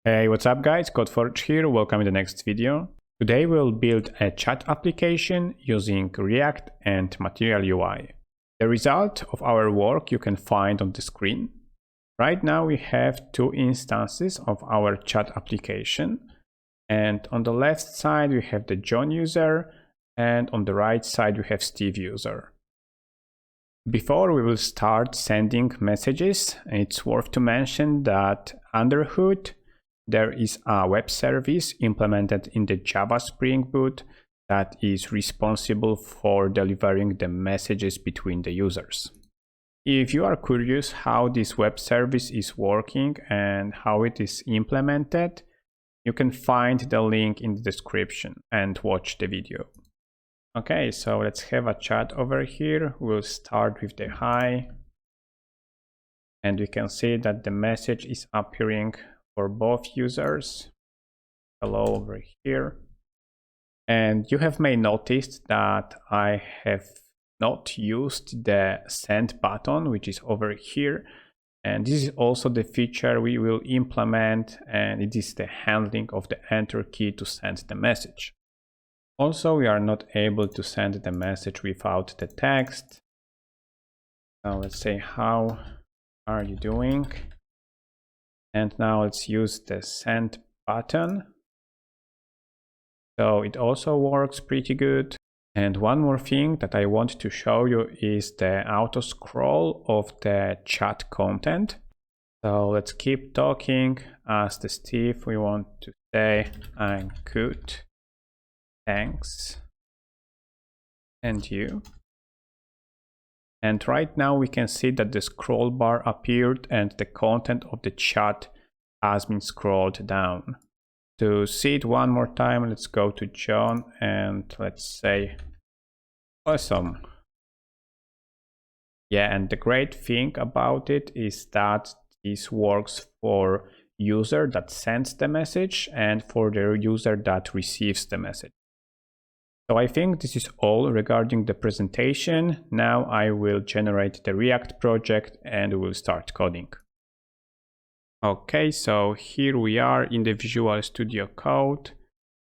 Hey, what's up guys, CodefForge here, welcome to the next video. Today we'll build a chat application using React and Material UI. The result of our work you can find on the screen. Right now we have two instances of our chat application, and on the left side we have the John user, and on the right side we have Steve user. Before we will start sending messages, it's worth to mention that under hood there is a web service implemented in the Java Spring Boot that is responsible for delivering the messages between the users. If you are curious how this web service is working and how it is implemented, you can find the link in the description and watch the video. Okay, so let's have a chat over here. We'll start with the hi, and we can see that the message is appearing for both users. Hello over here. And you have may noticed that I have not used the send button, which is over here. And this is also the feature we will implement, and it is the handling of the enter key to send the message. Also, we are not able to send the message without the text. So let's say, how are you doing? And now let's use the send button. So it also works pretty good. And one more thing that I want to show you is the auto scroll of the chat content. So let's keep talking. As the Steve, we want to say, I'm good, thanks, and you. And right now we can see that the scroll bar appeared and the content of the chat has been scrolled down. To see it one more time, let's go to John and let's say, awesome. Yeah, and the great thing about it is that this works for user that sends the message and for the user that receives the message. So I think this is all regarding the presentation. Now I will generate the React project and we'll start coding. Okay, so here we are in the Visual Studio Code.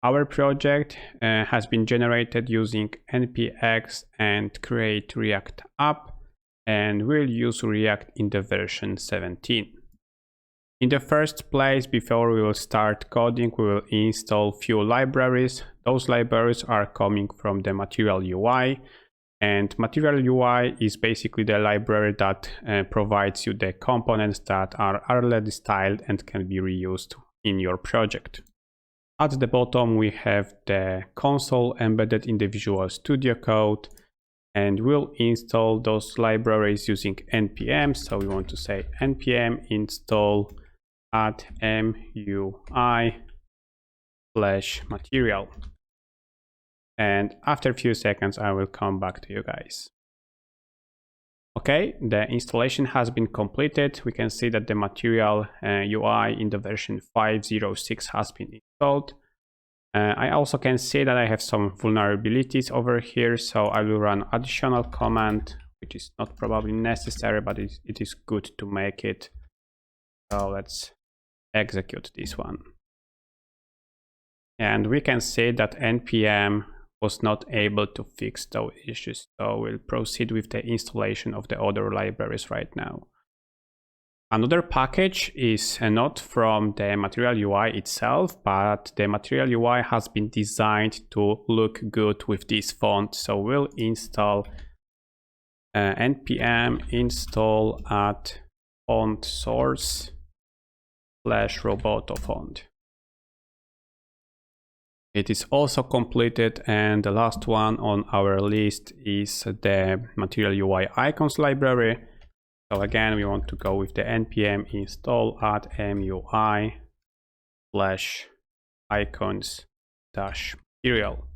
Our project has been generated using npx and create React app, and we'll use React in the version 17. In the first place, before we will start coding, we will install few libraries. Those libraries are coming from the Material UI, and Material UI is basically the library that provides you the components that are already styled and can be reused in your project. At the bottom, we have the console embedded in the Visual Studio Code, and we'll install those libraries using npm. So we want to say npm install add MUI/material. And after a few seconds, I will come back to you guys. Okay, the installation has been completed. We can see that the Material UI in the version 5.06 has been installed. I also can see that I have some vulnerabilities over here, so I will run additional command, which is not probably necessary, but it is good to make it. So let's execute this one. And we can see that npm was not able to fix those issues. So we'll proceed with the installation of the other libraries right now. Another package is not from the Material UI itself, but the Material UI has been designed to look good with this font. So we'll install npm install add font source/roboto font. It is also completed, and the last one on our list is the Material UI icons library. So again, we want to go with the npm install add MUI/icons-material.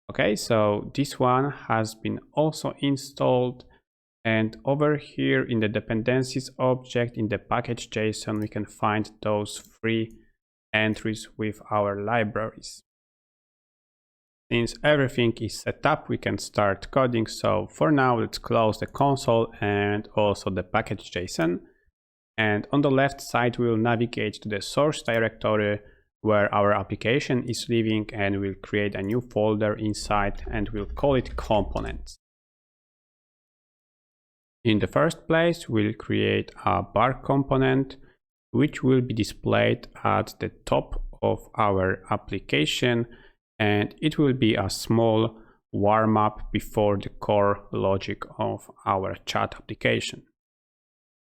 Okay, so this one has been also installed, and over here in the dependencies object in the package.json, we can find those three entries with our libraries. Since everything is set up, we can start coding. So for now, let's close the console and also the package.json. And on the left side, we will navigate to the source directory where our application is living, and we'll create a new folder inside and we'll call it components. In the first place, we'll create a bar component, which will be displayed at the top of our application, and it will be a small warm-up before the core logic of our chat application.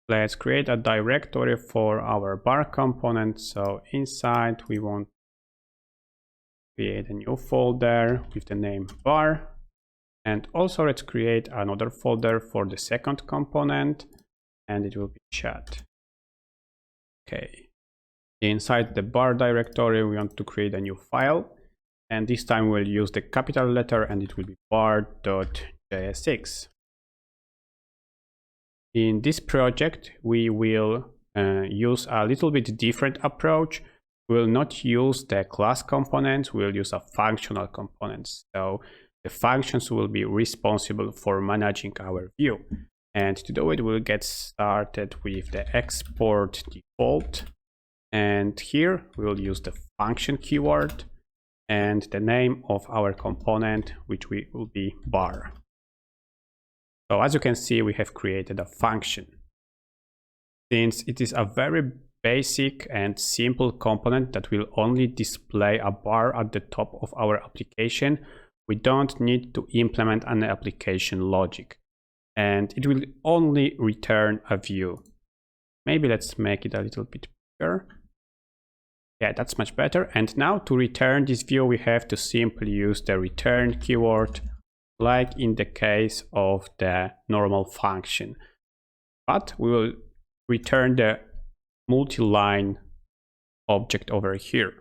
Let's create a directory for our bar component. So inside we want to create a new folder with the name bar, and also let's create another folder for the second component, and it will be chat. Okay, inside the bar directory we want to create a new file, and this time we'll use the capital letter and it will be bar.jsx. In this project, we will use a little bit different approach. We will not use the class components, we'll use a functional components. So the functions will be responsible for managing our view. And to do it, we'll get started with the export default. And here we'll use the function keyword and the name of our component, which will be bar. So as you can see, we have created a function. Since it is a very basic and simple component that will only display a bar at the top of our application, we don't need to implement an application logic, and it will only return a view. Maybe let's make it a little bit bigger. Yeah, that's much better. And now to return this view, we have to simply use the return keyword, like in the case of the normal function. But we will return the multi-line object over here.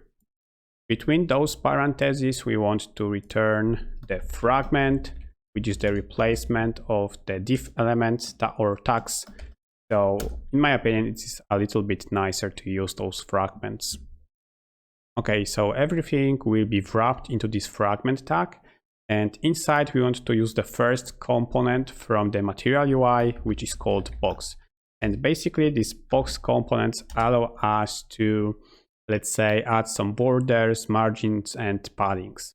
Between those parentheses, we want to return the fragment, which is the replacement of the div elements or tags. So in my opinion, it is a little bit nicer to use those fragments. Okay, so everything will be wrapped into this fragment tag. And inside we want to use the first component from the Material UI, which is called box. And basically these box components allow us to, let's say, add some borders, margins, and paddings.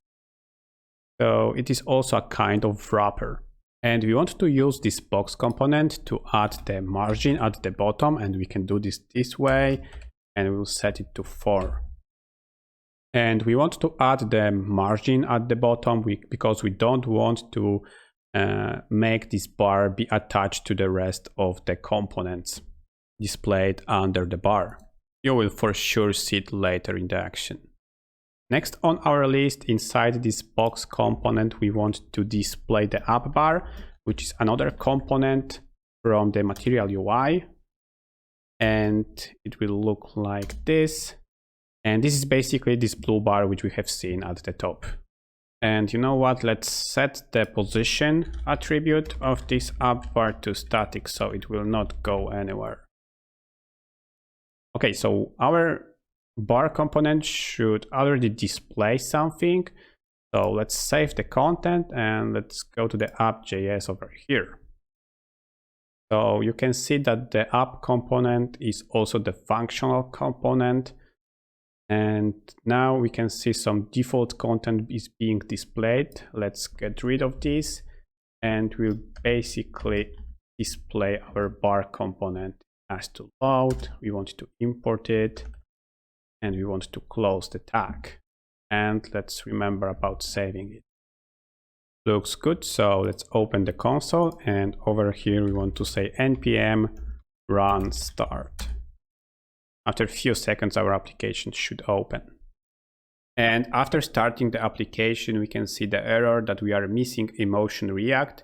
So it is also a kind of wrapper. And we want to use this box component to add the margin at the bottom, and we can do this way, and we'll set it to 4. And we want to add the margin at the bottom because we don't want to make this bar be attached to the rest of the components displayed under the bar. You will for sure see it later in the action. Next on our list, inside this box component, we want to display the app bar, which is another component from the Material UI. And it will look like this. And this is basically this blue bar which we have seen at the top. And you know what? Let's set the position attribute of this app bar to static so it will not go anywhere. Okay, so our bar component should already display something. So let's save the content and let's go to the app.js over here. So you can see that the app component is also the functional component. And now we can see some default content is being displayed. Let's get rid of this and we'll basically display our bar component as to load. We want to import it and we want to close the tag. And let's remember about saving it. Looks good. So let's open the console and over here we want to say npm run start. After a few seconds, our application should open. And after starting the application, we can see the error that we are missing emotion React.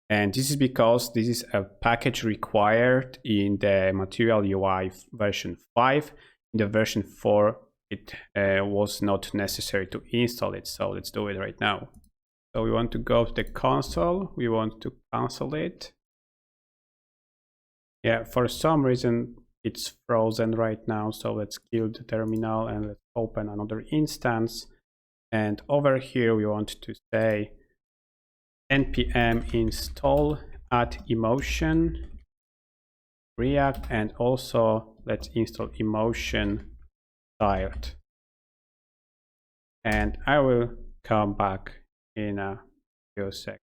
And this is because this is a package required in the Material UI version 5. In the version 4, it was not necessary to install it. So let's do it right now. So we want to go to the console. We want to cancel it. Yeah, for some reason, it's frozen right now, so let's kill the terminal and let's open another instance. And over here we want to say npm install add emotion React, and also let's install emotion styled. And I will come back in a few seconds.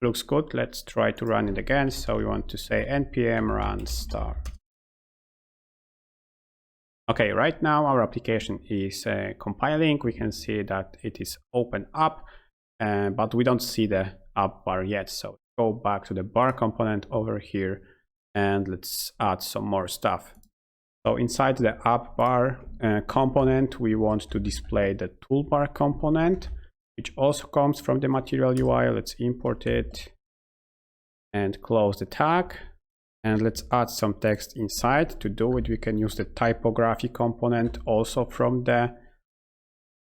Looks good. Let's try to run it again. So we want to say npm run star. Okay, right now our application is compiling. We can see that it is open up, but we don't see the app bar yet. So go back to the bar component over here and let's add some more stuff. So inside the app bar component, we want to display the toolbar component, which also comes from the Material UI. Let's import it and close the tag. And let's add some text inside. To do it, we can use the typography component also from the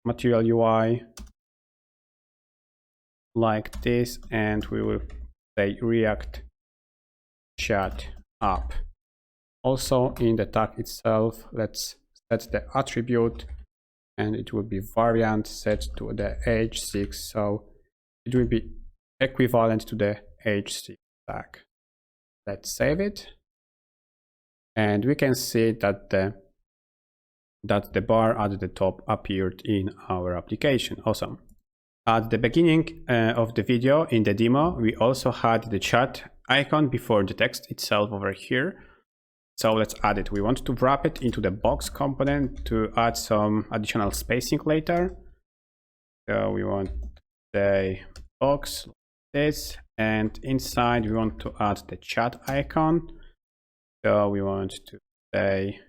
Material UI like this. And we will say React chat app. Also in the tag itself, let's set the attribute and it will be variant set to the h6. So it will be equivalent to the h6 tag. Let's save it. And we can see that the bar at the top appeared in our application. Awesome. At the beginning of the video in the demo, we also had the chat icon before the text itself over here. So let's add it. We want to wrap it into the box component to add some additional spacing later. So we want to say box like this, and inside we want to add the chat icon. So we want to say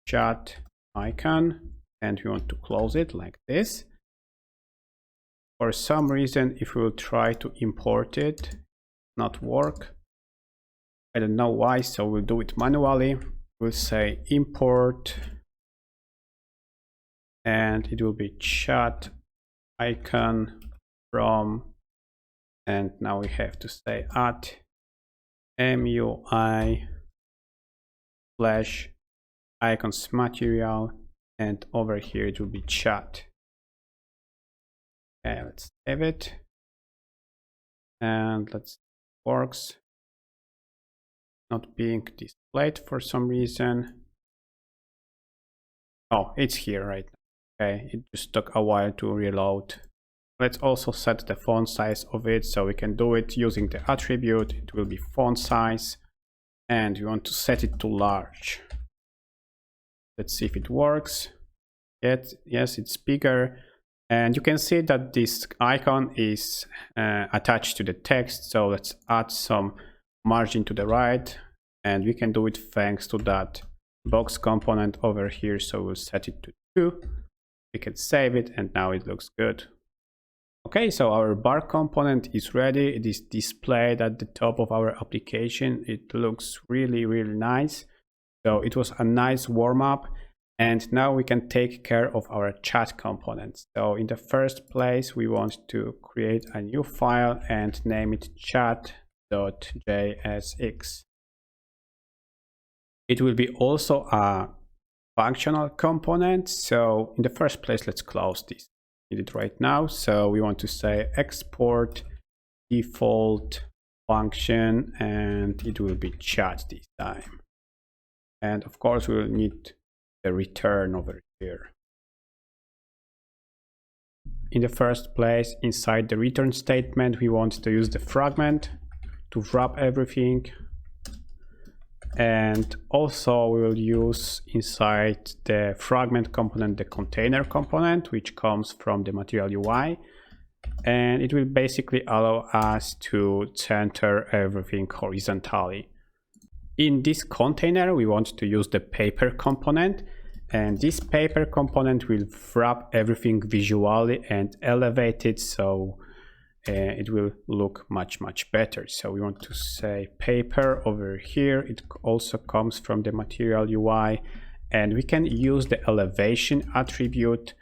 chat icon, and we want to close it like this. For some reason, if we will try to import it, not work. I don't know why, so we'll do it manually. We'll say import, and it will be chat icon from, and now we have to say at MUI / icons material, and over here it will be chat. Okay, let's save it, and let's see if it works. Not being displayed for some reason. Oh, it's here right now. Okay, it just took a while to reload. Let's also set the font size of it, so we can do it using the attribute. It will be font size, and we want to set it to large. Let's see if it works. Yes, it's bigger. And you can see that this icon is attached to the text. So let's add some margin to the right, and we can do it thanks to that box component over here. So we'll set it to 2. We can save it, and now it looks good. Okay, so our bar component is ready. It is displayed at the top of our application. It looks really, really nice. So it was a nice warm-up. And now we can take care of our chat components. So in the first place, we want to create a new file and name it chat.jsx. It will be also a functional component. So in the first place, let's close this. Need it right now. So we want to say export default function, and it will be chat this time. And of course, we will need the return over here. In the first place, inside the return statement, we want to use the fragment to wrap everything. And also we will use inside the fragment component the container component, which comes from the Material UI. And it will basically allow us to center everything horizontally. In this container, we want to use the paper component, and this paper component will wrap everything visually and elevate it, so it will look much better. So we want to say paper over here. It also comes from the Material UI, and we can use the elevation attribute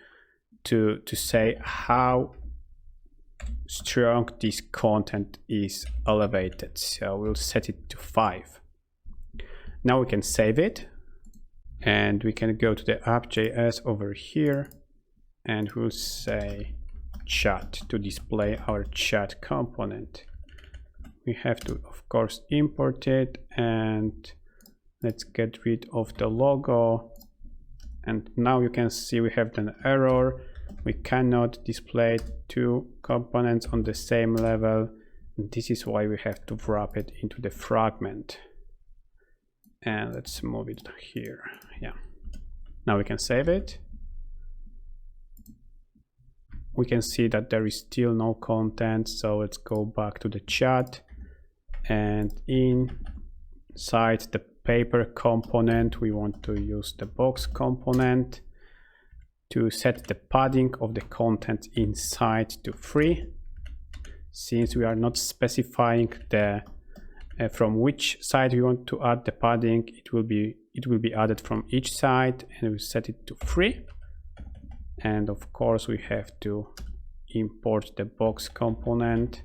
to say how strong this content is elevated. So we'll set it to 5. Now we can save it, and we can go to the app.js over here, and we'll say chat to display our chat component. we have to of course import it, and let's get rid of the logo. And now you can see we have an error. We cannot display two components on the same level. And this is why we have to wrap it into the fragment. And let's move it here. Yeah. Now we can save it. We can see that there is still no content. So let's go back to the chat, and inside the paper component, we want to use the box component to set the padding of the content inside to 3. Since we are not specifying the from which side we want to add the padding, it will be added from each side, and we set it to 3. And of course we have to import the box component.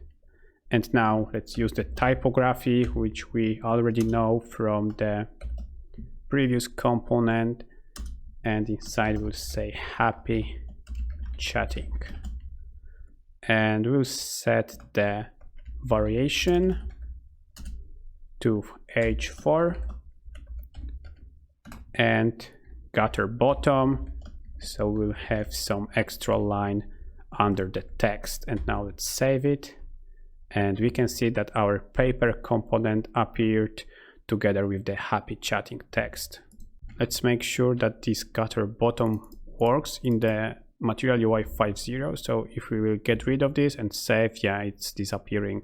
And now let's use the typography, which we already know from the previous component, and inside we'll say happy chatting, and we'll set the variation to h4 and gutter bottom, so we'll have some extra line under the text. And now let's save it, and we can see that our paper component appeared together with the happy chatting text. Let's make sure that this gutter bottom works in the Material UI 5.0. So if we will get rid of this and save, yeah, it's disappearing.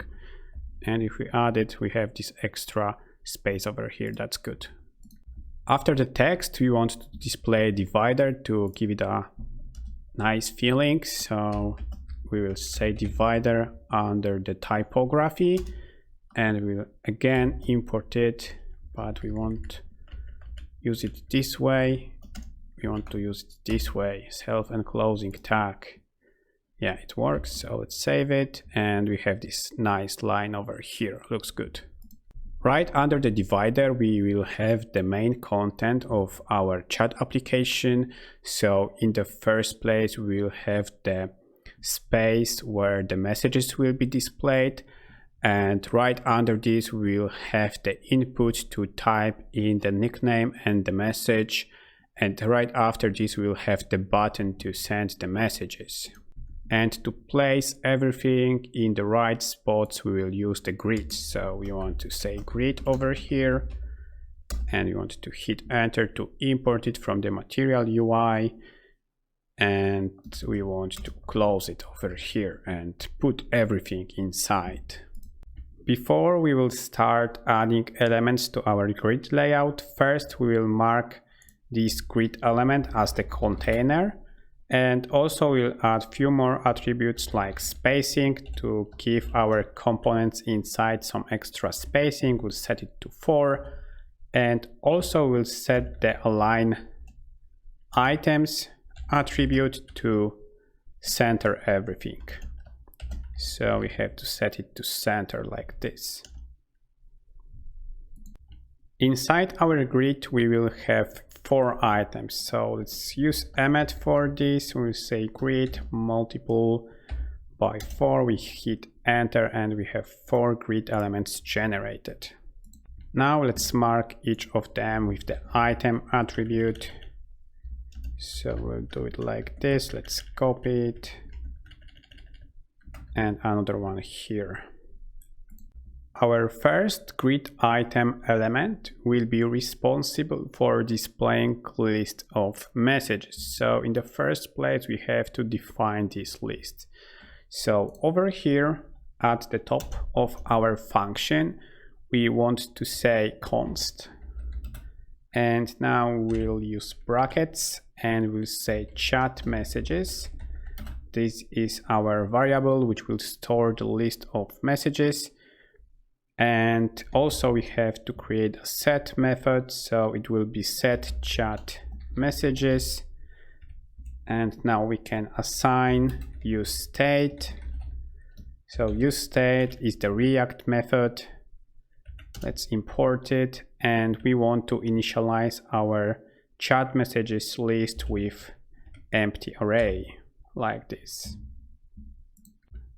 And if we add it, we have this extra space over here. That's good. After the text, we want to display a divider to give it a nice feeling. So we will say divider under the typography, and we'll again import it, but we won't use it this way. We want to use it this way, self-enclosing tag. Yeah, it works. So let's save it, and we have this nice line over here. Looks good. Right under the divider, we will have the main content of our chat application. So in the first place, we will have the space where the messages will be displayed. And right under this, we'll have the input to type in the nickname and the message. And right after this, we'll have the button to send the messages. And to place everything in the right spots, we will use the grid. So we want to say grid over here, and we want to hit enter to import it from the Material UI. And we want to close it over here and put everything inside. Before we will start adding elements to our grid layout, first we will mark this grid element as the container, and also we'll add few more attributes like spacing to give our components inside some extra spacing. We'll set it to 4, and also we'll set the align items attribute to center everything. So we have to set it to center like this. Inside our grid, we will have 4 items. So let's use emmet for this. We'll say grid multiple by 4. We hit enter, and we have 4 grid elements generated. Now let's mark each of them with the item attribute. So we'll do it like this. Let's copy it. And another one here. Our first grid item element will be responsible for displaying list of messages. So in the first place, we have to define this list. So over here at the top of our function, we want to say const. And now we'll use brackets, and we'll say chat messages. This is our variable which will store the list of messages. And also we have to create a set method, so it will be set chat messages. And now we can assign useState. So useState is the React method. Let's import it, and we want to initialize our chat messages list with empty array like this.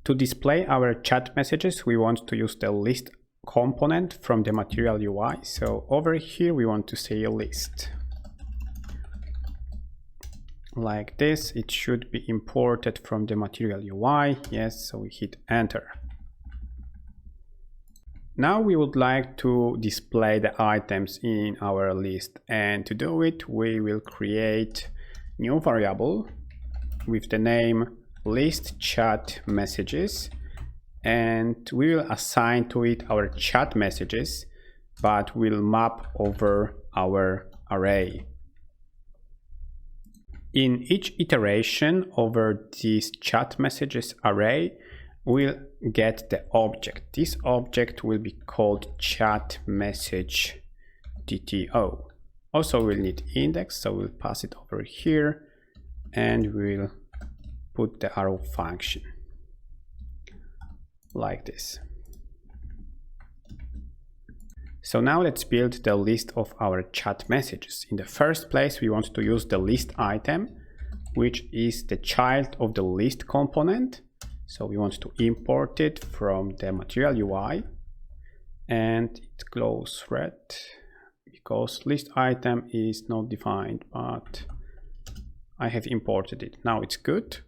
To display our chat messages, we want to use the list component from the Material UI. So over here, we want to say list. Like this, it should be imported from the Material UI. Yes, so we hit enter. Now we would like to display the items in our list, and to do it, we will create new variable with the name list chat messages, and we will assign to it our chat messages, but we'll map over our array. In each iteration over this chat messages array, we'll get the object. This object will be called chat message DTO. Also, we'll need index, so we'll pass it over here, and we'll put the arrow function like this. So now let's build the list of our chat messages. In the first place, we want to use the list item, which is the child of the list component. So we want to import it from the Material UI, and it glows red because list item is not defined, but I have imported it. Now it's good.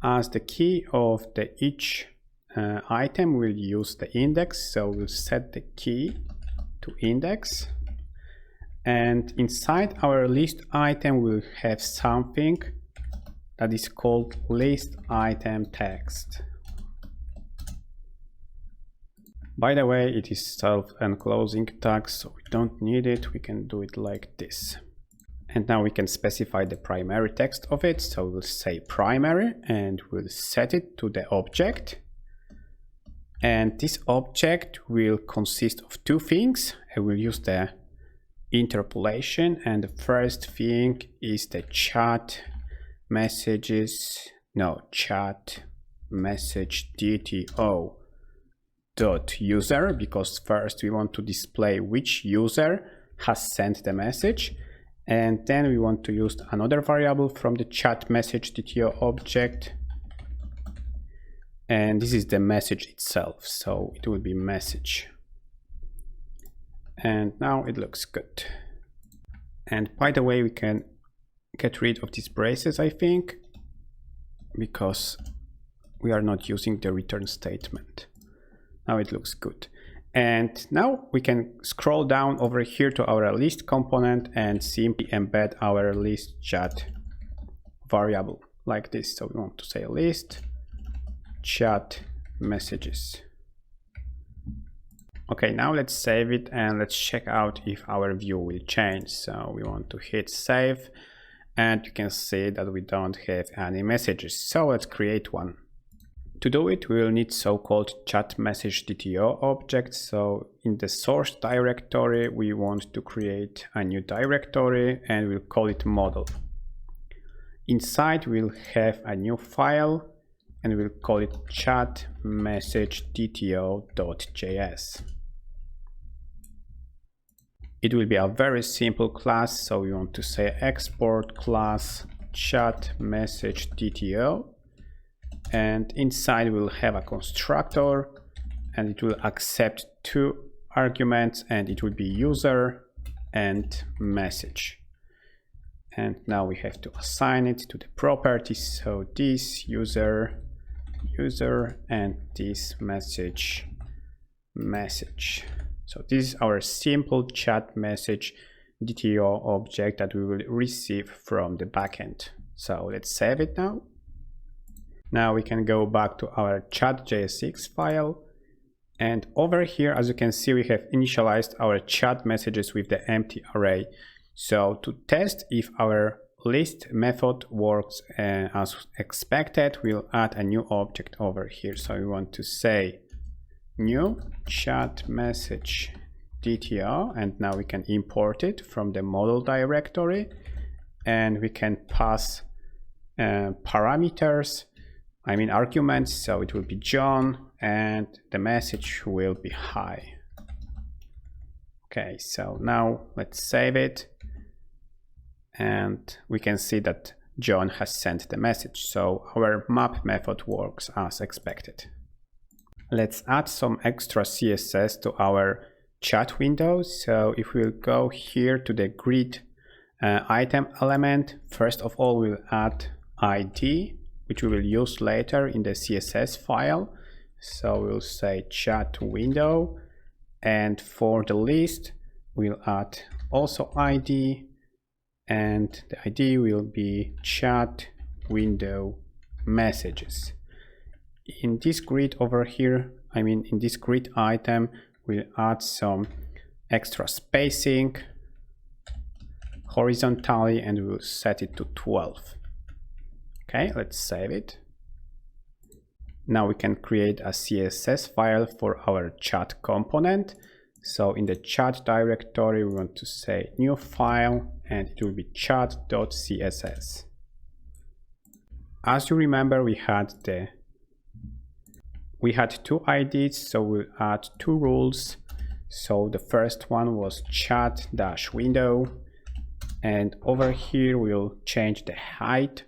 As the key of each item, we'll use the index. So we'll set the key to index. And inside our list item, we'll have something that is called list item text. By the way, it is self-enclosing tag, so we don't need it. We can do it like this. And now we can specify the primary text of it. So we'll say primary, and we'll set it to the object. And this object will consist of two things. I will use the interpolation, and the first thing is the chat message DTO dot user, because first we want to display which user has sent the message, and then we want to use another variable from the chat message DTO object, and this is the message itself, so it will be message. And now it looks good. And by the way, we can get rid of these braces, I think, because we are not using the return statement. Now it looks good. And now we can scroll down over here to our list component and simply embed our list chat variable like this. So we want to say list chat messages. Okay, now let's save it and let's check out if our view will change. So we want to hit save, and you can see that we don't have any messages. So let's create one. To do it, we will need so-called chat message DTO object. So in the source directory, we want to create a new directory, and we'll call it model. Inside, we'll have a new file, and we'll call it chat message DTO.js. It will be a very simple class, so we want to say export class chat message DTO, and inside we'll have a constructor, and it will accept two arguments, and it will be user and message. And now we have to assign it to the properties, so this user and this message. So this is our simple chat message DTO object that we will receive from the backend. So let's save it now. Now we can go back to our chat.jsx file, and over here, as you can see, we have initialized our chat messages with the empty array. So to test if our list method works as expected, we'll add a new object over here. So we want to say new chat message DTO, and now we can import it from the model directory, and we can pass parameters, arguments. So it will be John, and the message will be hi. Okay, so now let's save it, and we can see that John has sent the message. So our map method works as expected. Let's add some extra CSS to our chat window. So if we'll go here to the grid item element, first of all we'll add ID, which we will use later in the CSS file. So we'll say chat window, and for the list we'll add also ID, and the ID will be chat window messages. In this grid over here, in this grid item, we'll add some extra spacing horizontally, and we'll set it to 12. Okay, let's save it. Now we can create a CSS file for our chat component. So in the chat directory, we want to say new file, and it will be chat.css. As you remember, we had two IDs, so we'll add two rules. So the first one was chat-window, and over here we'll change the height,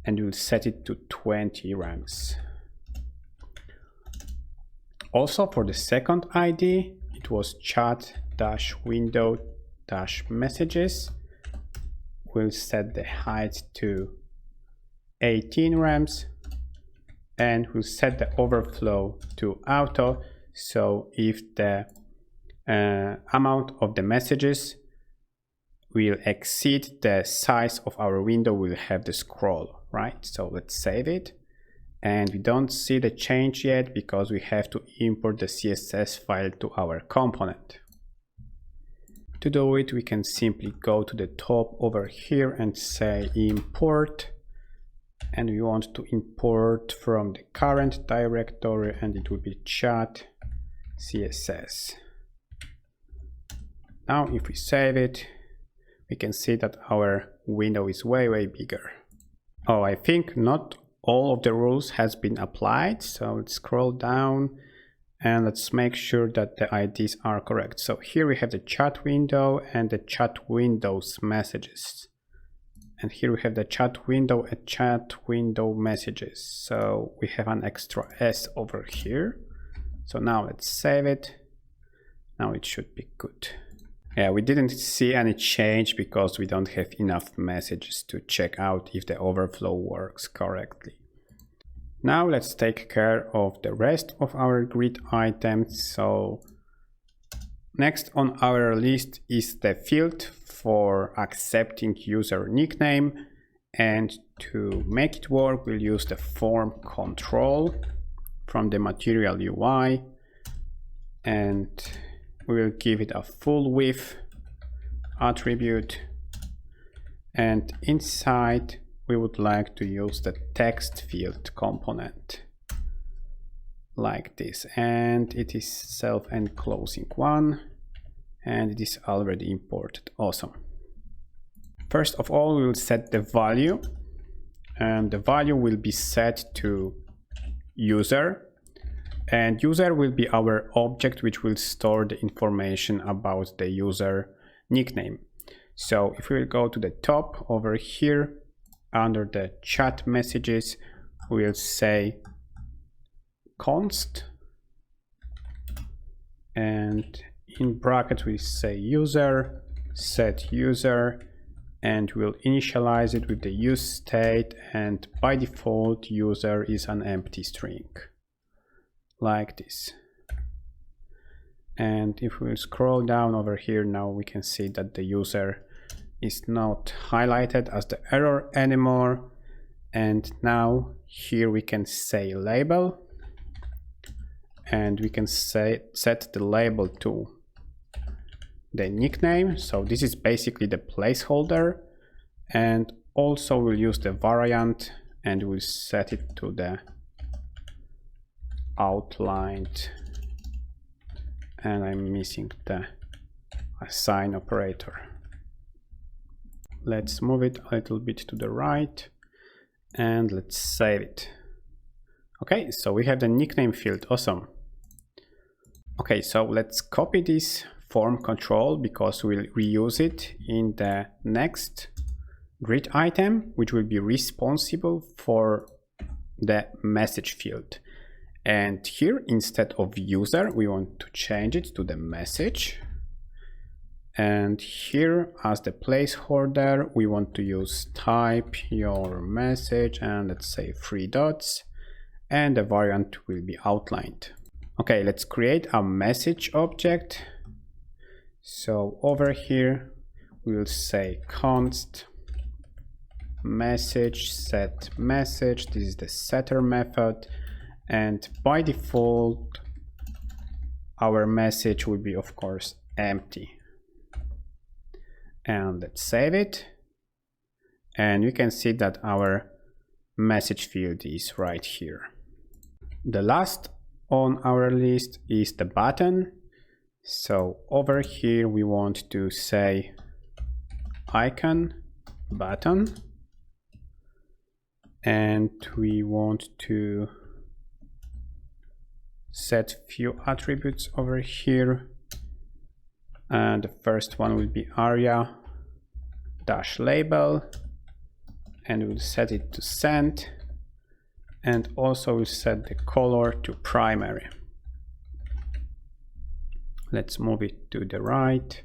and we'll set it to 20 rems. Also for the second ID, it was chat-window-messages. We'll set the height to 18 rems, and we'll set the overflow to auto. So if the amount of the messages will exceed the size of our window, we'll have the scroll, right? So let's save it. And we don't see the change yet because we have to import the CSS file to our component. To do it, we can simply go to the top over here and say import, and we want to import from the current directory, and it will be chat CSS. Now if we save it, we can see that our window is way bigger. Oh, I think not all of the rules has been applied, so let's scroll down and let's make sure that the IDs are correct. So here we have the chat window and the chat windows messages, and here we have the chat window and chat window messages. So we have an extra S over here. So now let's save it. Now it should be good. Yeah, we didn't see any change because we don't have enough messages to check out if the overflow works correctly. Now let's take care of the rest of our grid items. So next on our list is the field for accepting user nickname, and to make it work, we'll use the form control from the Material UI, and we will give it a full width attribute, and inside we would like to use the text field component like this, and it is self-enclosing one, and it is already imported. Awesome. First of all, we will set the value, and the value will be set to user, and user will be our object which will store the information about the user nickname. So if we will go to the top over here under the chat messages, we'll say const, and in brackets we say user, set user, and we'll initialize it with the use state, and by default user is an empty string like this. And if we scroll down over here, now we can see that the user is not highlighted as the error anymore. And now here we can say label, and we can set the label to the nickname. So this is basically the placeholder, and also we'll use the variant, and we'll set it to the outlined, and I'm missing the assign operator. Let's move it a little bit to the right, and let's save it. Okay, so we have the nickname field. Awesome. Okay, so let's copy this form control because we'll reuse it in the next grid item, which will be responsible for the message field. And here, instead of user, we want to change it to the message. And here, as the placeholder, we want to use type your message and let's say 3 dots, and the variant will be outlined. Okay, let's create a message object. So over here, we'll say const message set message. This is the setter method, and by default our message will be of course empty. And let's save it, and you can see that our message field is right here. The last on our list is the button. So over here we want to say icon button, and we want to set few attributes over here, and the first one will be area dash label, and we'll set it to send, and also we'll set the color to primary. Let's move it to the right,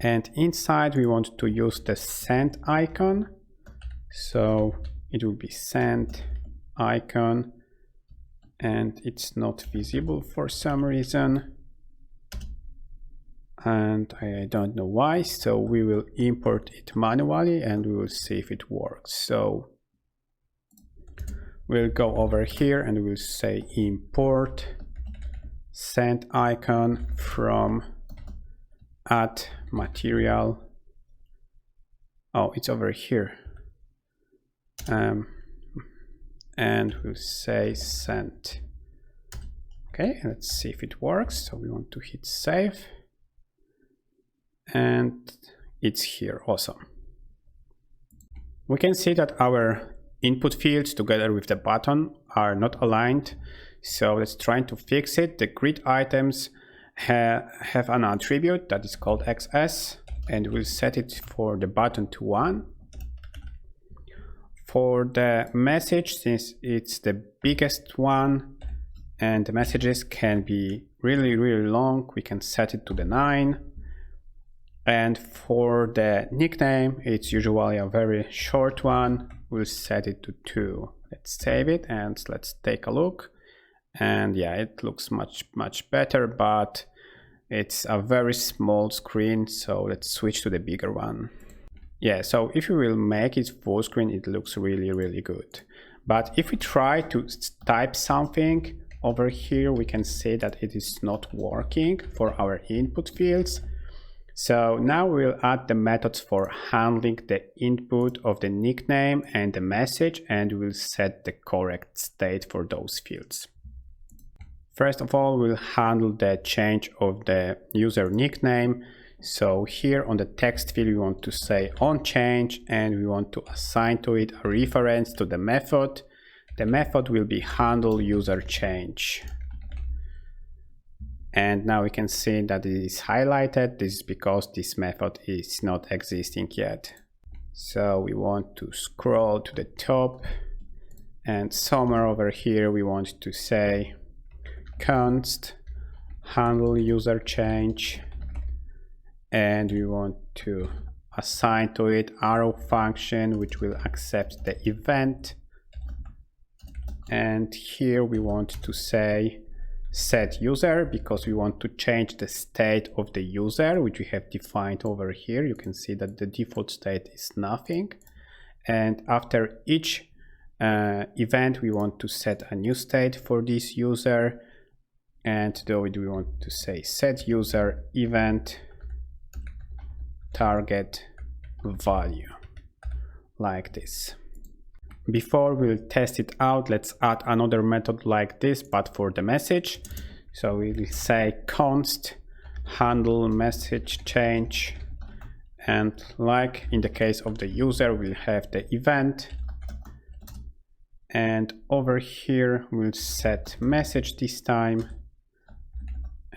and inside we want to use the send icon, so it will be send icon, and it's not visible for some reason, and I don't know why, so we will import it manually and we will see if it works. So we'll go over here and we'll say import send icon from add material. Oh, it's over here. And we'll say send. Okay, let's see if it works. So we want to hit save, and it's here. Awesome. We can see that our input fields together with the button are not aligned, so let's try to fix it. The grid items have an attribute that is called XS, and we'll set it for the button to 1. For the message, since it's the biggest one and the messages can be really long, we can set it to the 9. And for the nickname, it's usually a very short one, we'll set it to 2. Let's save it and let's take a look. And yeah, it looks much better, but it's a very small screen, so let's switch to the bigger one. Yeah, so if you will make it full screen, it looks really good. But if we try to type something over here, we can see that it is not working for our input fields. So now we'll add the methods for handling the input of the nickname and the message, and we'll set the correct state for those fields. First of all, we'll handle the change of the user nickname. So here on the text field, we want to say on change, and we want to assign to it a reference to the method. The method will be handle user change. And now we can see that it is highlighted. This is because this method is not existing yet. So we want to scroll to the top, and somewhere over here we want to say const handle user change, and we want to assign to it arrow function which will accept the event. And here we want to say set user, because we want to change the state of the user, which we have defined over here. You can see that the default state is nothing, and after each event we want to set a new state for this user, and though we want to say set user event target value, like this. Before we'll test it out, let's add another method like this, but for the message. So we'll say const handle message change, and like in the case of the user, we'll have the event, and over here we'll set message this time,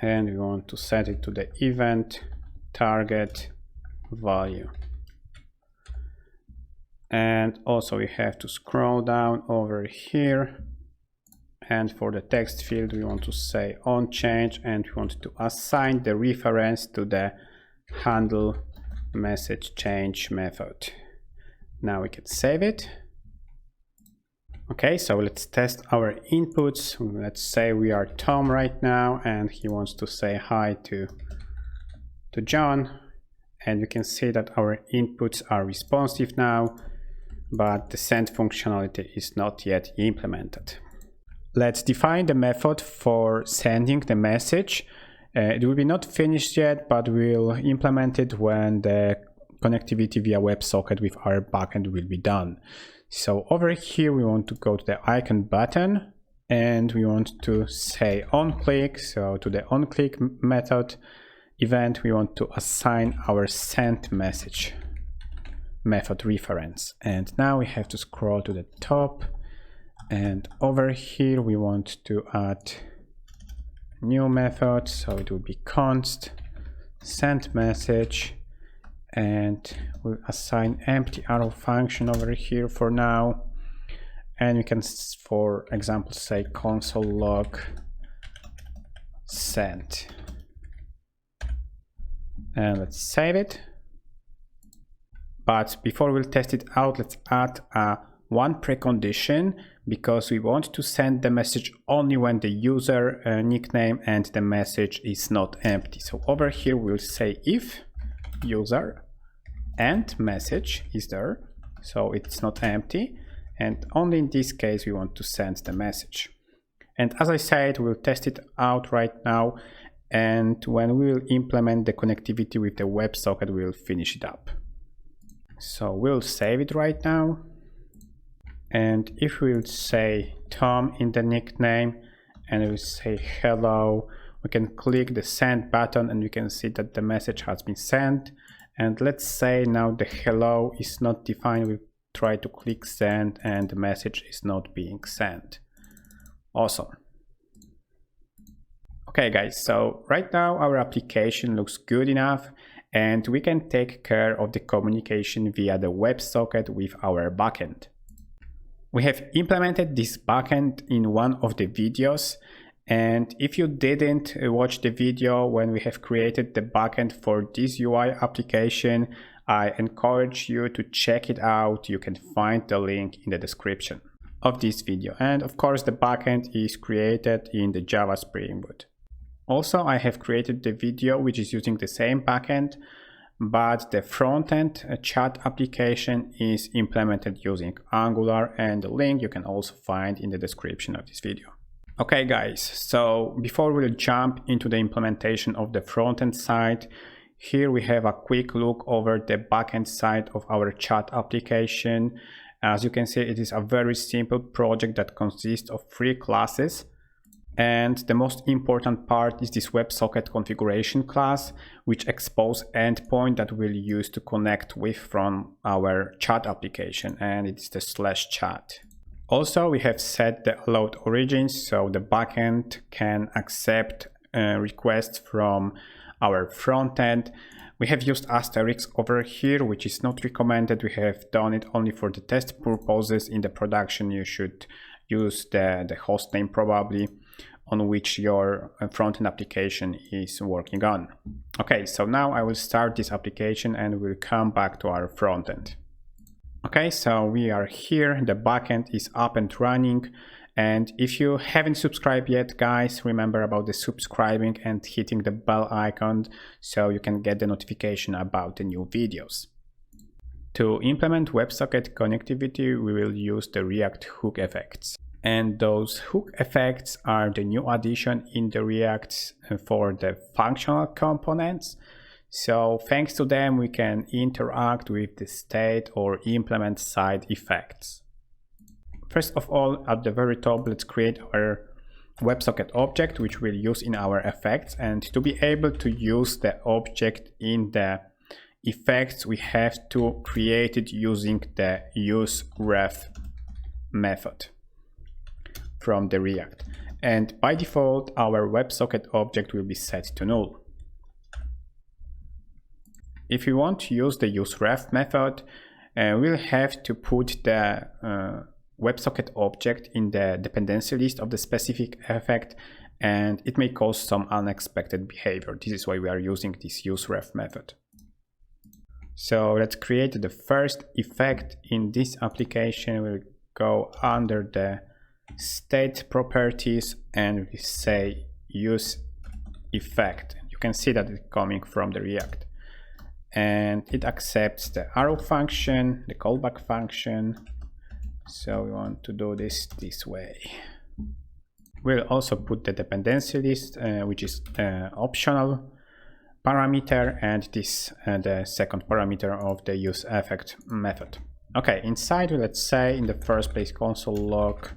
and we want to set it to the event target value. And also we have to scroll down over here. And for the text field, we want to say on change, and we want to assign the reference to the handle message change method. Now we can save it. Okay, so let's test our inputs. Let's say we are Tom right now, and he wants to say hi to John. And we can see that our inputs are responsive now, but the send functionality is not yet implemented. Let's define the method for sending the message. It will be not finished yet, but we'll implement it when the connectivity via WebSocket with our backend will be done. So over here, we want to go to the icon button, and we want to say onClick. So to the onClick method event, we want to assign our send message method reference. And now we have to scroll to the top. And over here, we want to add new method. So it will be const send message, and we'll assign empty arrow function over here for now. And we can, for example, say console log send. And let's save it. But before we'll test it out, let's add one precondition, because we want to send the message only when the user nickname and the message is not empty. So over here we'll say if user and message is there, so it's not empty, and only in this case we want to send the message. And as I said, we'll test it out right now, and when we will implement the connectivity with the WebSocket, we'll finish it up. So we'll save it right now. And if we'll say Tom in the nickname and we'll say hello, we can click the send button and we can see that the message has been sent. And let's say now the hello is not defined. We try to click send and the message is not being sent. Awesome. Okay guys, so right now our application looks good enough, and we can take care of the communication via the WebSocket with our backend. We have implemented this backend in one of the videos, and if you didn't watch the video when we have created the backend for this UI application, I encourage you to check it out. You can find the link in the description of this video. And of course, the backend is created in the Java Spring Boot. Also, I have created the video which is using the same backend, but the front-end chat application is implemented using Angular, and the link you can also find in the description of this video. Okay guys, so before we'll jump into the implementation of the front-end side, here we have a quick look over the backend side of our chat application. As you can see, it is a very simple project that consists of 3 classes. And the most important part is this WebSocket configuration class, which exposes endpoint that we'll use to connect with from our chat application, and it's the /chat. Also, we have set the allowed origins, so the backend can accept requests from our front end. We have used asterisk over here, which is not recommended. We have done it only for the test purposes. In the production, you should use the host name probably on which your front-end application is working on. Okay, so now I will start this application and we'll come back to our front-end. Okay, so we are here, the backend is up and running, and if you haven't subscribed yet, guys, remember about the subscribing and hitting the bell icon so you can get the notification about the new videos. To implement WebSocket connectivity, we will use the React hook effects. And those hook effects are the new addition in the React for the functional components. So thanks to them, we can interact with the state or implement side effects. First of all, at the very top, let's create our WebSocket object, which we'll use in our effects. And to be able to use the object in the effects, we have to create it using the useRef method from the React. And by default, our WebSocket object will be set to null. If you want to use the useRef method, we'll have to put the WebSocket object in the dependency list of the specific effect, and it may cause some unexpected behavior. This is why we are using this useRef method. So let's create the first effect in this application. We'll go under the state properties and we say use effect. You can see that it's coming from the React, and it accepts the arrow function, the callback function. So we want to do this way. We'll also put the dependency list, which is optional parameter, and this the second parameter of the use effect method. Okay, inside let's say in the first place console log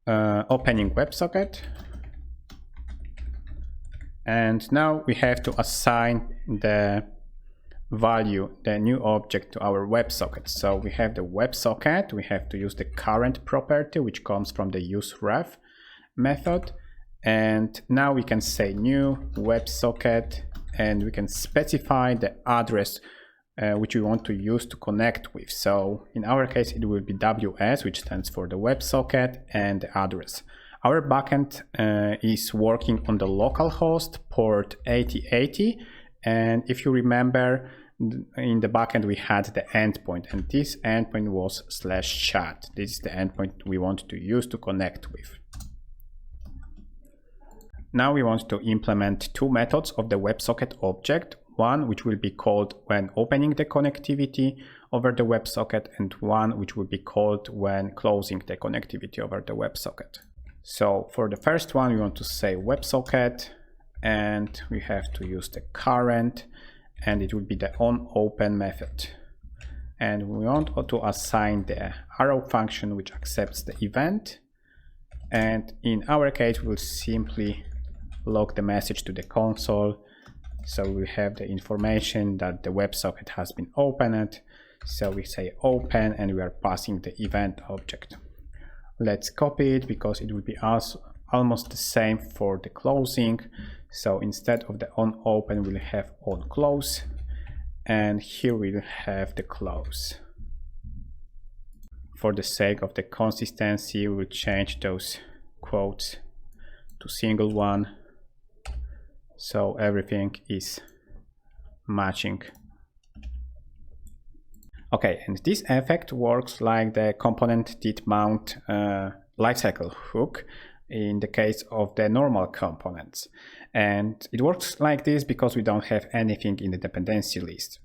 opening WebSocket, and now we have to assign the value, the new object, to our WebSocket. So we have the WebSocket, we have to use the current property which comes from the useRef method, and now we can say new WebSocket, and we can specify the address which we want to use to connect with. So in our case it will be WS, which stands for the WebSocket, and the address. Our backend is working on the local host port 8080, and if you remember, in the backend we had the endpoint, and this endpoint was /chat. This is the endpoint we want to use to connect with. Now we want to implement two methods of the WebSocket object, one which will be called when opening the connectivity over the WebSocket, and one which will be called when closing the connectivity over the WebSocket. So for the first one we want to say WebSocket, and we have to use the current, and it will be the onOpen method. And we want to assign the arrow function which accepts the event, and in our case we'll simply log the message to the console. So we have the information that the WebSocket has been opened. So we say open, and we are passing the event object. Let's copy it because it will be almost the same for the closing. So instead of the onOpen we'll have onClose, and here we'll have the close. For the sake of the consistency we'll change those quotes to single one, so everything is matching. Okay, and this effect works like the component did mount lifecycle hook in the case of the normal components. And it works like this because we don't have anything in the dependency list.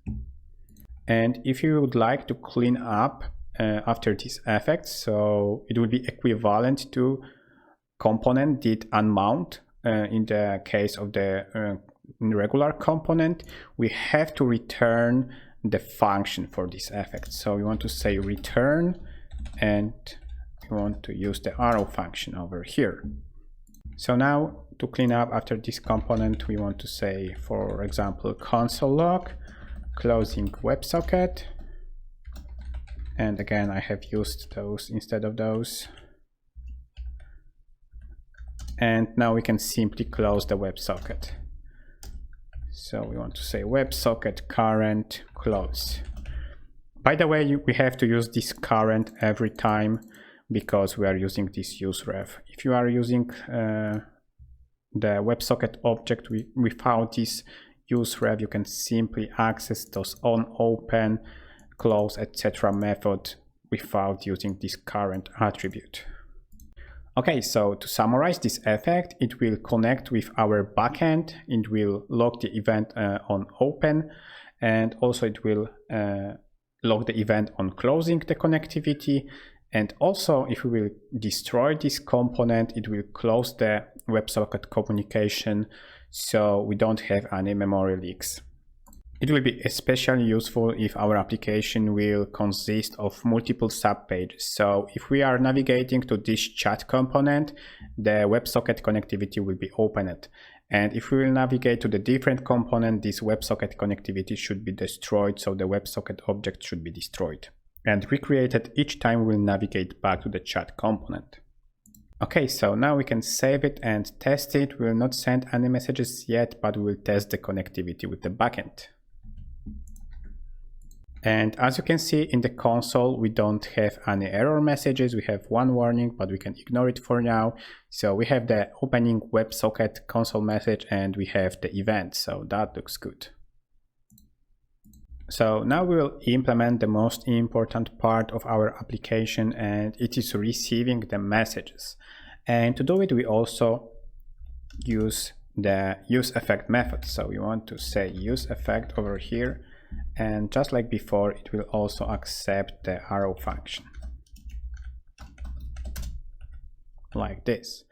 And if you would like to clean up after this effect, so it will be equivalent to component did unmount. In the case of the regular component, we have to return the function for this effect. So we want to say return, and we want to use the arrow function over here. So now to clean up after this component, we want to say, for example, console log closing WebSocket, and again I have used those instead of those. And now we can simply close the WebSocket. So we want to say WebSocket current close. By the way, we have to use this current every time because we are using this useRef. If you are using the WebSocket object without this useRef, you can simply access those onOpen, close, etc. method without using this current attribute. Okay, so to summarize this effect, it will connect with our backend, it will log the event on open, and also it will log the event on closing the connectivity. And also, if we will destroy this component, it will close the WebSocket communication, so we don't have any memory leaks. It will be especially useful if our application will consist of multiple subpages. So if we are navigating to this chat component, the WebSocket connectivity will be opened. And if we will navigate to the different component, this WebSocket connectivity should be destroyed, so the WebSocket object should be destroyed and recreated each time we will navigate back to the chat component. Okay, so now we can save it and test it. We will not send any messages yet, but we will test the connectivity with the backend. And as you can see in the console, we don't have any error messages. We have one warning, but we can ignore it for now. So we have the opening WebSocket console message and we have the event. So that looks good. So now we will implement the most important part of our application, and it is receiving the messages. And to do it, we also use the useEffect method. So we want to say useEffect over here. And just like before, it will also accept the arrow function like this.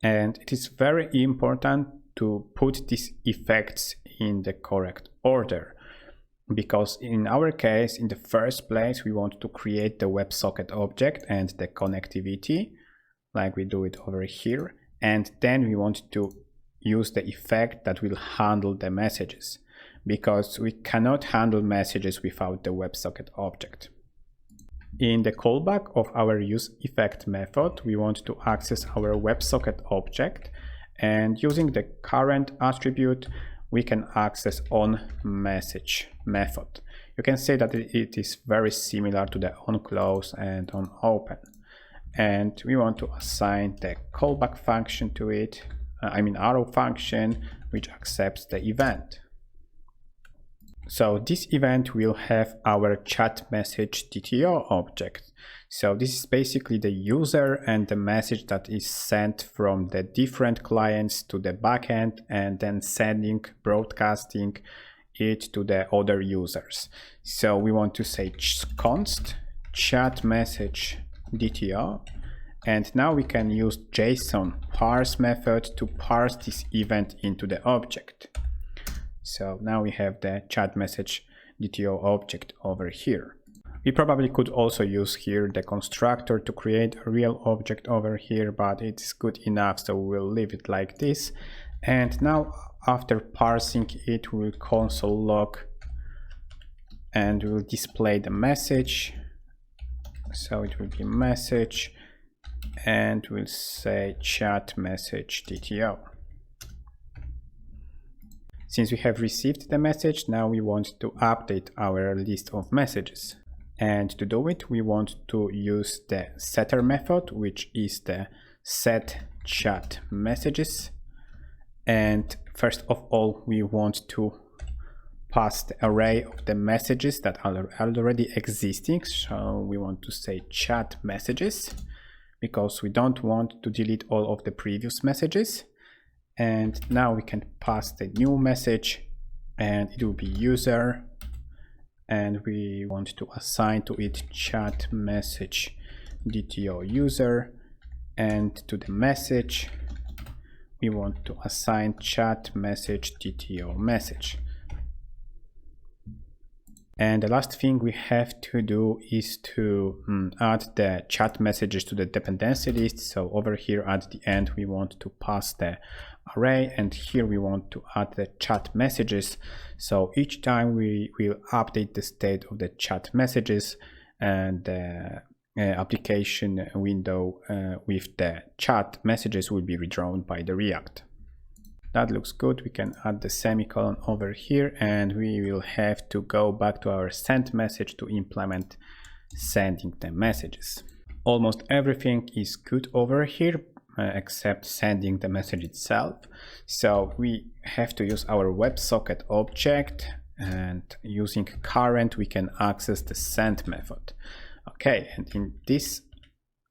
And it is very important to put these effects in the correct order, because in our case, in the first place, we want to create the WebSocket object and the connectivity, like we do it over here. And then we want to use the effect that will handle the messages, because we cannot handle messages without the WebSocket object. In the callback of our useEffect method, we want to access our WebSocket object, and using the current attribute, we can access onMessage method. You can say that it is very similar to the onClose and onOpen. And we want to assign the callback function to it, arrow function, which accepts the event. So this event will have our chat message DTO object. So this is basically the user and the message that is sent from the different clients to the backend, and then broadcasting it to the other users. So we want to say const chat message DTO, and now we can use JSON parse method to parse this event into the object. So now we have the chat message DTO object over here. We probably could also use here the constructor to create a real object over here, but it's good enough, so we'll leave it like this. And now after parsing it, we'll console log and we'll display the message. So it will be message, and we'll say chat message DTO. Since we have received the message, now we want to update our list of messages. And to do it, we want to use the setter method, which is the set chat messages. And first of all, we want to pass the array of the messages that are already existing. So we want to say chat messages, because we don't want to delete all of the previous messages. And now we can pass the new message, and it will be user, and we want to assign to it chat message DTO user, and to the message we want to assign chat message DTO message. And the last thing we have to do is to add the chat messages to the dependency list. So over here at the end, we want to pass the array, and here we want to add the chat messages. So each time we will update the state of the chat messages, and the application window with the chat messages will be redrawn by the React. That looks good. We can add the semicolon over here, and we will have to go back to our send message to implement sending the messages. Almost everything is good over here except sending the message itself. So we have to use our WebSocket object, and using current we can access the send method. Okay, and in this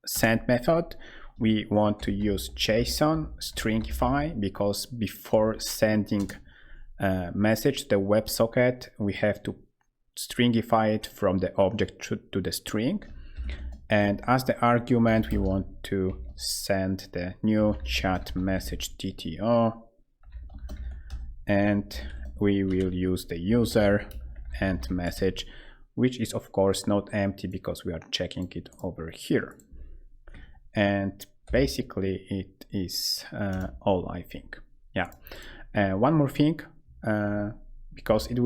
send method we want to use JSON stringify, because before sending a message to the WebSocket, we have to stringify it from the object to the string. And as the argument, we want to send the new chat message DTO, and we will use the user and message, which is of course not empty because we are checking it over here. And basically it is all, I think. Yeah. One more thing, because it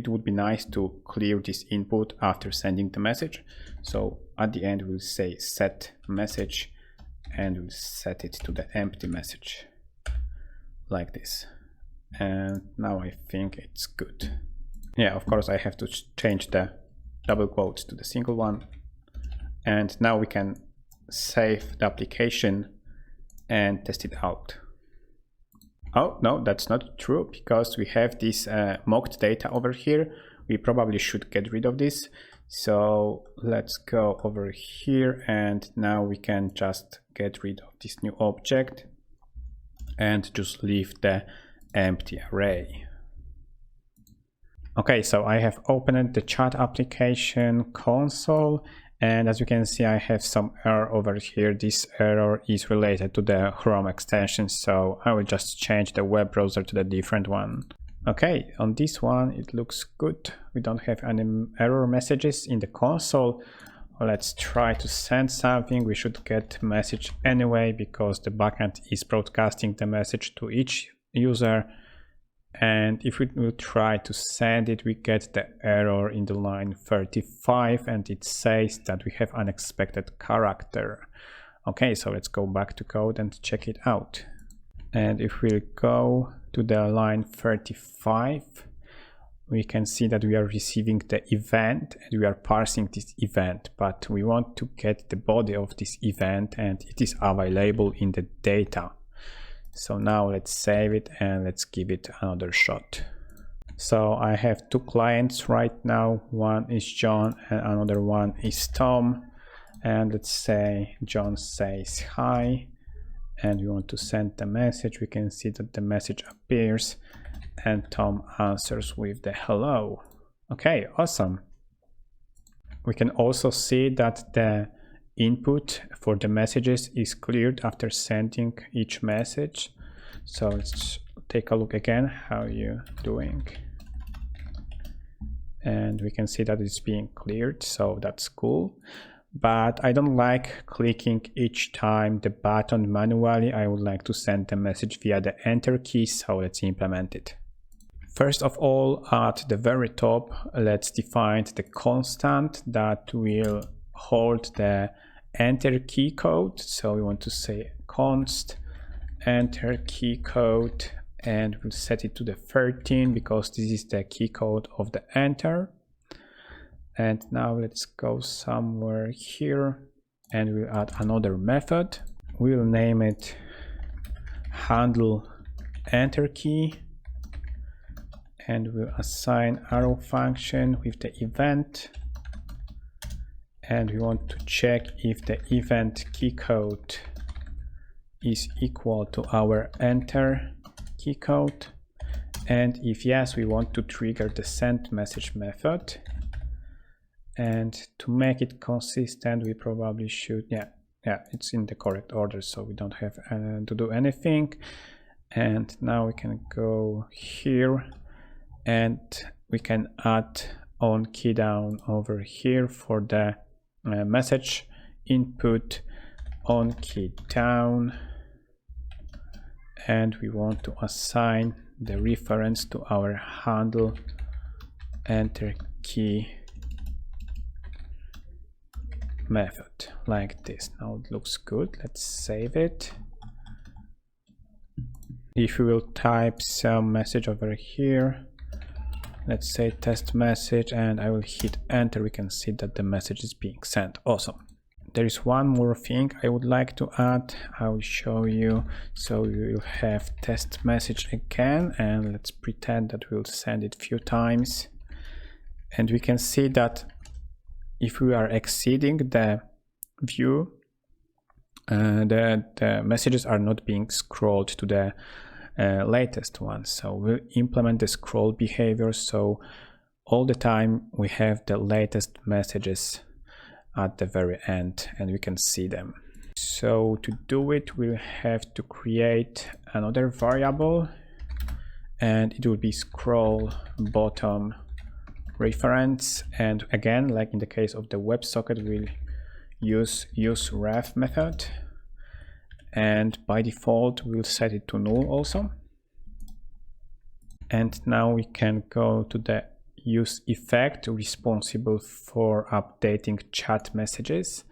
would be nice to clear this input after sending the message. So at the end we'll say set message, and we'll set it to the empty message like this. And now I think it's good. Yeah, of course I have to change the double quotes to the single one. And now we can save the application and test it out. Oh, no, that's not true, because we have this mocked data over here. We probably should get rid of this. So let's go over here, and now we can just get rid of this new object and just leave the empty array. Okay, so I have opened the chat application console, and as you can see, I have some error over here. This error is related to the Chrome extension, so I will just change the web browser to the different one. Okay, on this one it looks good. We don't have any error messages in the console. Let's try to send something. We should get message anyway, because the backend is broadcasting the message to each user. And if we will try to send it, we get the error in the line 35, and it says that we have unexpected character. Okay, so let's go back to code and check it out. And if we go to the line 35, we can see that we are receiving the event and we are parsing this event, but we want to get the body of this event, and it is available in the data. So now let's save it and let's give it another shot. So I have two clients right now. One is John and another one is Tom. And let's say John says hi, and we want to send the message. We can see that the message appears and Tom answers with the hello. Okay, awesome. We can also see that the input for the messages is cleared after sending each message. So let's take a look again. How are you doing? And we can see that it's being cleared, so that's cool. But I don't like clicking each time the button manually. I would like to send the message via the enter key, so let's implement it. First of all, at the very top, let's define the constant that will hold the enter key code. So we want to say const enter key code, and we'll set it to the 13 because this is the key code of the enter. And now let's go somewhere here and we'll add another method. We'll name it handle enter key, and we'll assign arrow function with the event. And we want to check if the event key code is equal to our enter key code. And if yes, we want to trigger the send message method. And to make it consistent, we probably should, yeah, it's in the correct order, so we don't have to do anything. And now we can go here and we can add on key down over here for the message input on key down, and we want to assign the reference to our handle enter key method like this. Now it looks good. Let's save it. If we will type some message over here, let's say test message, and I will hit enter, we can see that the message is being sent. Awesome. There is one more thing I would like to add. I will show you. So we will have test message again, and let's pretend that we'll send it a few times. And we can see that if we are exceeding the view, the messages are not being scrolled to the latest one. So we'll implement the scroll behavior, so all the time we have the latest messages at the very end and we can see them. So to do it, we'll have to create another variable, and it will be scroll bottom reference. And again, like in the case of the WebSocket, we'll use ref method, and by default we'll set it to null also. And now we can go to the use effect responsible for updating chat messages,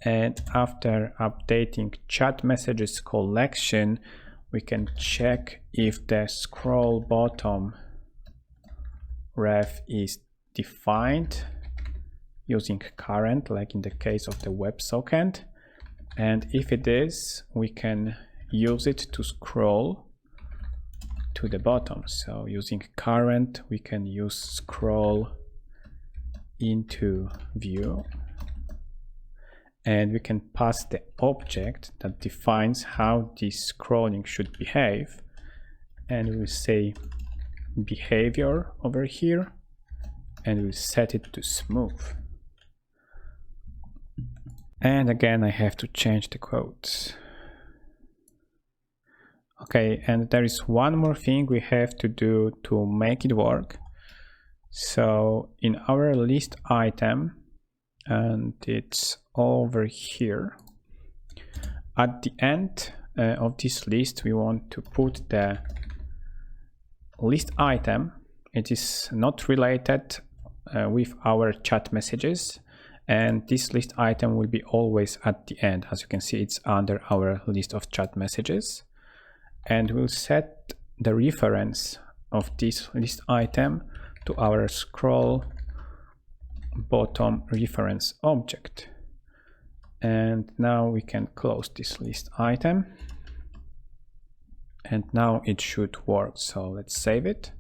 and after updating chat messages collection, we can check if the scroll bottom ref is defined, using current, like in the case of the WebSocket. And if it is, we can use it to scroll to the bottom. So using current, we can use scroll into view, and we can pass the object that defines how this scrolling should behave, and we'll say behavior over here, and we'll set it to smooth. And again, I have to change the quotes. Okay, and there is one more thing we have to do to make it work. So in our list item, and it's over here, at the end of this list, we want to put the list item. It is not related with our chat messages, and this list item will be always at the end. As you can see, it's under our list of chat messages, and we'll set the reference of this list item to our scroll bottom reference object. And now we can close this list item, and now it should work. So let's save it.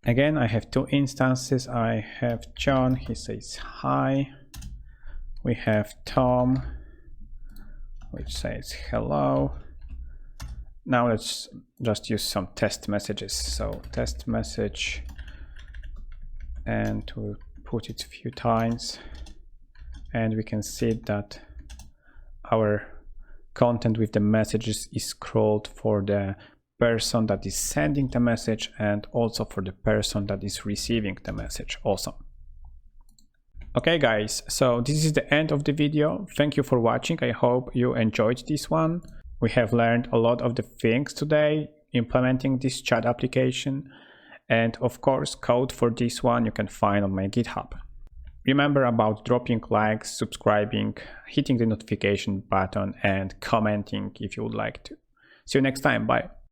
Again, I have two instances. I have John, he says hi. We have Tom, which says hello. Now let's just use some test messages. So test message, and we'll put it a few times, and we can see that our content with the messages is scrolled for the person that is sending the message and also for the person that is receiving the message. Awesome. Okay guys, so this is the end of the video. Thank you for watching. I hope you enjoyed this one. We have learned a lot of the things today implementing this chat application, and of course code for this one you can find on my GitHub. Remember about dropping likes, subscribing, hitting the notification button, and commenting if you would like to. See you next time. Bye.